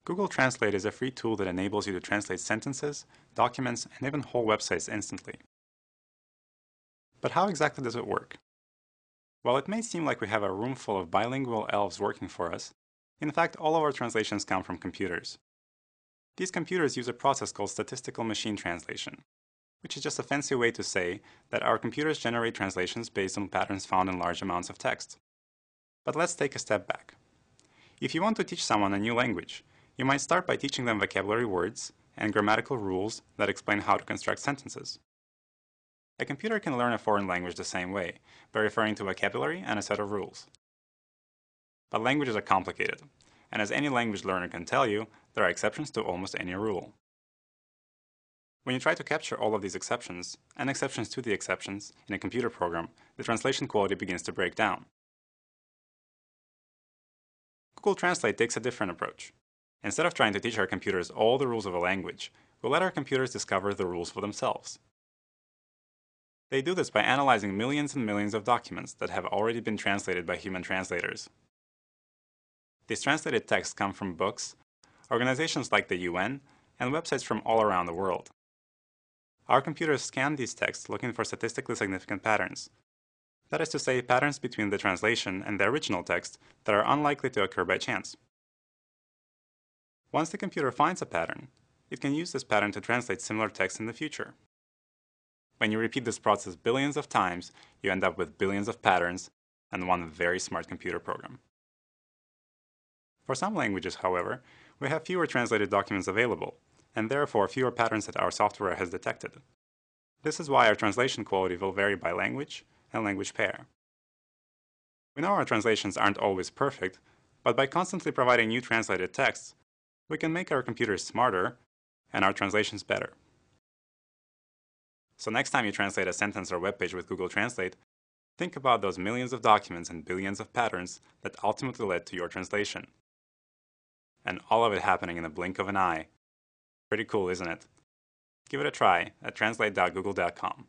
Google Translate is a free tool that enables you to translate sentences, documents, and even whole websites instantly. But how exactly does it work? While it may seem like we have a room full of bilingual elves working for us, in fact all of our translations come from computers. These computers use a process called statistical machine translation, which is just a fancy way to say that our computers generate translations based on patterns found in large amounts of text. But let's take a step back. If you want to teach someone a new language, you might start by teaching them vocabulary words and grammatical rules that explain how to construct sentences. A computer can learn a foreign language the same way, by referring to vocabulary and a set of rules. But languages are complicated, and as any language learner can tell you, there are exceptions to almost any rule. When you try to capture all of these exceptions, and exceptions to the exceptions, in a computer program, the translation quality begins to break down. Google Translate takes a different approach. Instead of trying to teach our computers all the rules of a language, we let our computers discover the rules for themselves. They do this by analyzing millions and millions of documents that have already been translated by human translators. These translated texts come from books, organizations like the UN, and websites from all around the world. Our computers scan these texts looking for statistically significant patterns. That is to say, patterns between the translation and the original text that are unlikely to occur by chance. Once the computer finds a pattern, it can use this pattern to translate similar text in the future. When you repeat this process billions of times, you end up with billions of patterns and one very smart computer program. For some languages, however, we have fewer translated documents available, and therefore fewer patterns that our software has detected. This is why our translation quality will vary by language and language pair. We know our translations aren't always perfect, but by constantly providing new translated texts, we can make our computers smarter and our translations better. So next time you translate a sentence or web page with Google Translate, think about those millions of documents and billions of patterns that ultimately led to your translation. And all of it happening in the blink of an eye. Pretty cool, isn't it? Give it a try at translate.google.com.